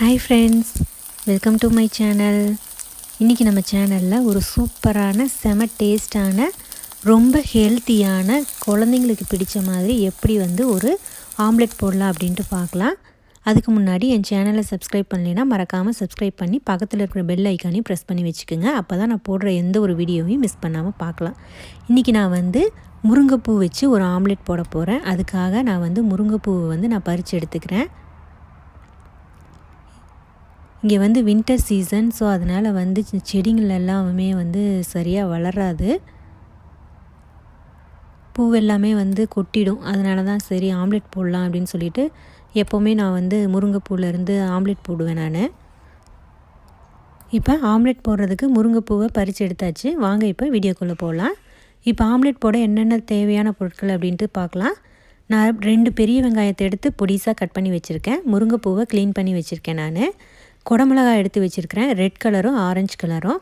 Hi friends, welcome to my channel. இன்றைக்கி நம்ம சேனலில் ஒரு சூப்பரான செம டேஸ்டான ரொம்ப ஹெல்த்தியான குழந்தைங்களுக்கு பிடிச்ச மாதிரி எப்படி ஒரு ஆம்லெட் போடலாம் அப்படின்ட்டு பார்க்கலாம். அதுக்கு முன்னாடி என் சேனலை சப்ஸ்கிரைப் பண்ணலைன்னா மறக்காமல் சப்ஸ்கிரைப் பண்ணி பக்கத்தில் இருக்கிற பெல் ஐக்கானையும் ப்ரெஸ் பண்ணி வச்சுக்கோங்க. அப்போ தான் நான் போடுற எந்த ஒரு வீடியோவையும் மிஸ் பண்ணாமல் பார்க்கலாம். இன்றைக்கி நான் முருங்கைப்பூ வச்சு ஒரு ஆம்லெட் போட போகிறேன். அதுக்காக நான் முருங்கைப்பூவை நான் பறித்து எடுத்துக்கிறேன். இங்கே வின்டர் சீசன், ஸோ அதனால் செடிகள் எல்லாமே சரியாக வளராது, பூவெல்லாமே கொட்டிடும். அதனால தான் சரி ஆம்லெட் போடலாம் அப்படின்னு சொல்லிட்டு எப்போவுமே நான் முருங்கைப்பூவிலேருந்து ஆம்லெட் போடுவேன் நான். இப்போ ஆம்லெட் போடுறதுக்கு முருங்கைப்பூவை பறித்து எடுத்தாச்சு. வாங்க இப்போ வீடியோக்குள்ளே போகலாம். இப்போ ஆம்லெட் போட என்னென்ன தேவையான பொருட்கள் அப்படின்ட்டு பார்க்கலாம். நான் 2 பெரிய வெங்காயத்தை எடுத்து பொடிசாக கட் பண்ணி வச்சுருக்கேன். முருங்கைப்பூவை க்ளீன் பண்ணி வச்சுருக்கேன். நான் குடமிளகாய் எடுத்து வச்சுருக்கிறேன், ரெட் கலரும் ஆரஞ்சு கலரும்.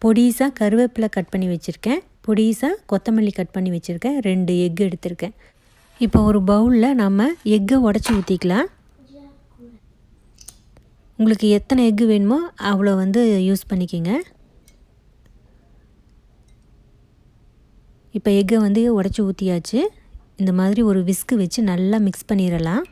பொடிசாக கருவேப்பிலை கட் பண்ணி வச்சுருக்கேன். பொடிசாக கொத்தமல்லி கட் பண்ணி வச்சுருக்கேன். 2 எக் எடுத்திருக்கேன். இப்போ ஒரு பவுலில் நம்ம எக்கை உடச்சி ஊற்றிக்கலாம். உங்களுக்கு எத்தனை எக்கு வேணுமோ அவ்வளோ யூஸ் பண்ணிக்கோங்க. இப்போ எக்கை உடச்சி ஊற்றியாச்சு. இந்த மாதிரி ஒரு விஸ்கு வச்சு நல்லா மிக்ஸ் பண்ணிடலாம்.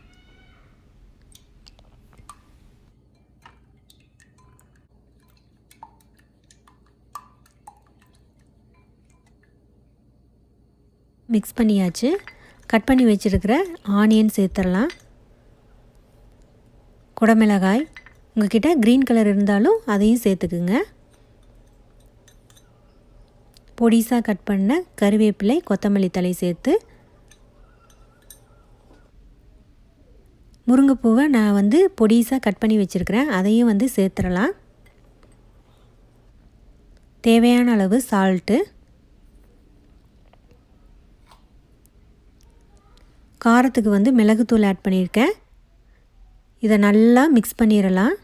மிக்ஸ் பண்ணியாச்சு. கட் பண்ணி வச்சுருக்கிற ஆனியன் சேர்த்துடலாம். குடமிளகாய், உங்கள்கிட்ட க்ரீன் கலர் இருந்தாலும் அதையும் சேர்த்துக்குங்க. பொடிசாக கட் பண்ண கருவேப்பிலை, கொத்தமல்லி தழை சேர்த்து முருங்கைப்பூவை நான் பொடிசாக கட் பண்ணி வச்சுருக்கிறேன், அதையும் சேர்த்துடலாம். தேவையான அளவு சால்ட்டு, காரத்துக்கு மிளகுத்தூள் ஆட் பண்ணியிருக்கேன். இதை நல்லா மிக்ஸ் பண்ணிடலாம்.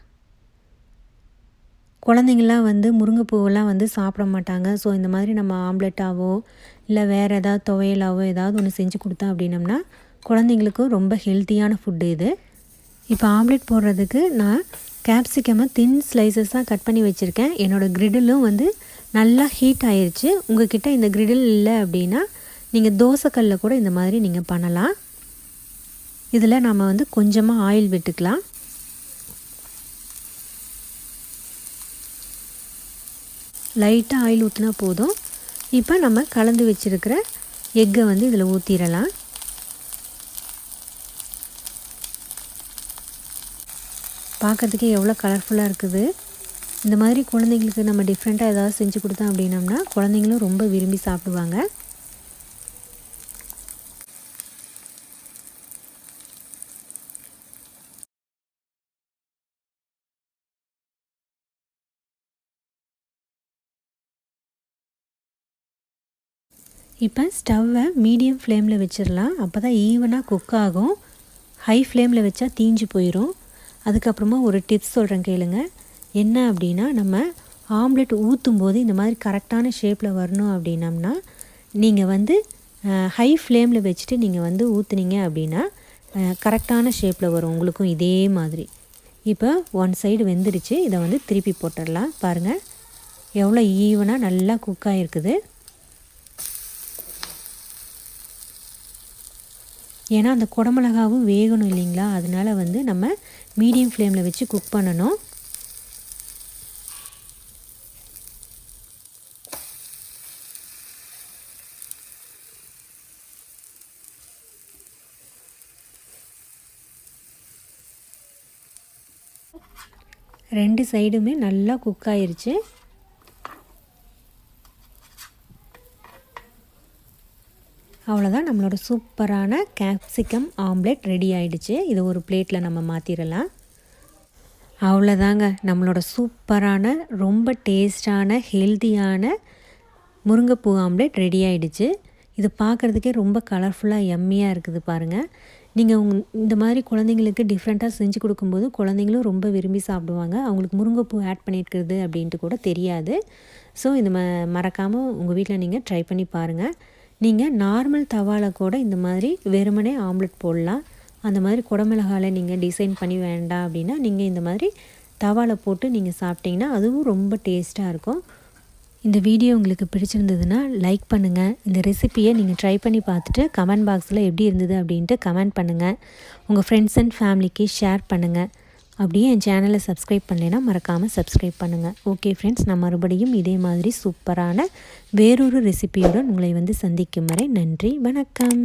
குழந்தைங்களாம் முருங்கைப்பூவெல்லாம் சாப்பிட மாட்டாங்க. ஸோ இந்த மாதிரி நம்ம ஆம்லெட்டாவோ இல்லை வேறு ஏதாவது துவையலாவோ ஏதாவது ஒன்று செஞ்சு கொடுத்தோம் அப்படின்னம்னா குழந்தைங்களுக்கும் ரொம்ப ஹெல்த்தியான ஃபுட்டு இது. இப்போ ஆம்லெட் போடுறதுக்கு நான் கேப்சிகமை தின் ஸ்லைசஸாக கட் பண்ணி வச்சுருக்கேன். என்னோடய கிரிடிலும் நல்லா ஹீட் ஆயிடுச்சு. உங்கள்கிட்ட இந்த கிரிடில் இல்லை அப்படின்னா நீங்கள் தோசைக்கல்லில் கூட இந்த மாதிரி நீங்கள் பண்ணலாம். இதில் நம்ம கொஞ்சமாக ஆயில் விட்டுக்கலாம். லைட்டாக ஆயில் ஊற்றினா போதும். இப்போ நம்ம கலந்து வச்சுருக்கிற எக்கை இதில் ஊற்றிடலாம். பார்க்குறதுக்கே எவ்வளோ கலர்ஃபுல்லாக இருக்குது. இந்த மாதிரி குழந்தைங்களுக்கு நம்ம டிஃப்ரெண்ட்டாக ஏதாவது செஞ்சு கொடுத்தோம் அப்படின்னம்னா குழந்தைங்களும் ரொம்ப விரும்பி சாப்பிடுவாங்க. இப்போ ஸ்டவ்வை மீடியம் ஃப்ளேமில் வச்சிடலாம். அப்போ தான் ஈவனாக குக் ஆகும். ஹை ஃப்ளேமில் வச்சா தீஞ்சு போயிடும். அதுக்கப்புறமா ஒரு டிப்ஸ் சொல்கிறேன் கேளுங்க. என்ன அப்படின்னா, நம்ம ஆம்லெட் ஊற்றும் போது இந்த மாதிரி கரெக்டான ஷேப்பில் வரணும் அப்படின்னம்னா நீங்கள் ஹை ஃப்ளேமில் வச்சுட்டு நீங்கள் ஊற்றுனீங்க அப்படின்னா கரெக்டான ஷேப்பில் வரும் உங்களுக்கும் இதே மாதிரி. இப்போ ஒன் சைடு வெந்துடுச்சு. இதை திருப்பி போட்டுடலாம். பாருங்கள் எவ்வளோ ஈவனாக நல்லா குக் ஆகிருக்குது. ஏன்னா அந்த குடமிளகாவும் வேகணும் இல்லைங்களா, அதனால் நம்ம மீடியம் ஃப்ளேமில் வச்சு குக் பண்ணணும். ரெண்டு சைடுமே நல்லா குக் ஆயிருச்சு. அவ்வளோதான், நம்மளோட சூப்பரான கேப்சிகம் ஆம்லெட் ரெடி ஆகிடுச்சு. இதை ஒரு பிளேட்டில் நம்ம மாற்றிடலாம். அவ்வளோதாங்க, நம்மளோட சூப்பரான ரொம்ப டேஸ்டான ஹெல்த்தியான முருங்கைப்பூ ஆம்லெட் ரெடி ஆகிடுச்சு. இது பார்க்குறதுக்கே ரொம்ப கலர்ஃபுல்லாக எம்மியாக இருக்குது பாருங்கள். நீங்கள் இந்த மாதிரி குழந்தைங்களுக்கு டிஃப்ரெண்ட்டாக செஞ்சு கொடுக்கும்போது குழந்தைங்களும் ரொம்ப விரும்பி சாப்பிடுவாங்க. அவங்களுக்கு முருங்கைப்பூ ஆட் பண்ணியிருக்கிறது அப்படின்ட்டு கூட தெரியாது. ஸோ இந்த மறக்காமல் உங்கள் வீட்டில் நீங்கள் ட்ரை பண்ணி பாருங்கள். நீங்கள் நார்மல் தவாவில் கூட இந்த மாதிரி வெறுமனே ஆம்லெட் போடலாம். அந்த மாதிரி குடமிளகாவில் நீங்கள் டிசைன் பண்ணி வேண்டாம் அப்படின்னா நீங்கள் இந்த மாதிரி தவாவில் போட்டு நீங்கள் சாப்பிட்டிங்கன்னா அதுவும் ரொம்ப டேஸ்ட்டாக இருக்கும். இந்த வீடியோ உங்களுக்கு பிடிச்சிருந்ததுன்னா லைக் பண்ணுங்கள். இந்த ரெசிப்பியை நீங்கள் ட்ரை பண்ணி பார்த்துட்டு கமெண்ட் பாக்ஸில் எப்படி இருந்தது அப்படின்ட்டு கமெண்ட் பண்ணுங்கள். உங்கள் ஃப்ரெண்ட்ஸ் அண்ட் ஃபேமிலிக்கு ஷேர் பண்ணுங்கள். அப்படியே என் சேனலை சப்ஸ்கிரைப் பண்ணலைன்னா மறக்காமல் சப்ஸ்கிரைப் பண்ணுங்கள். ஓகே ஃப்ரெண்ட்ஸ், நான் மறுபடியும் இதே மாதிரி சூப்பரான வேறொரு ரெசிபியுடன் உங்களை சந்திக்கும் வரை நன்றி, வணக்கம்.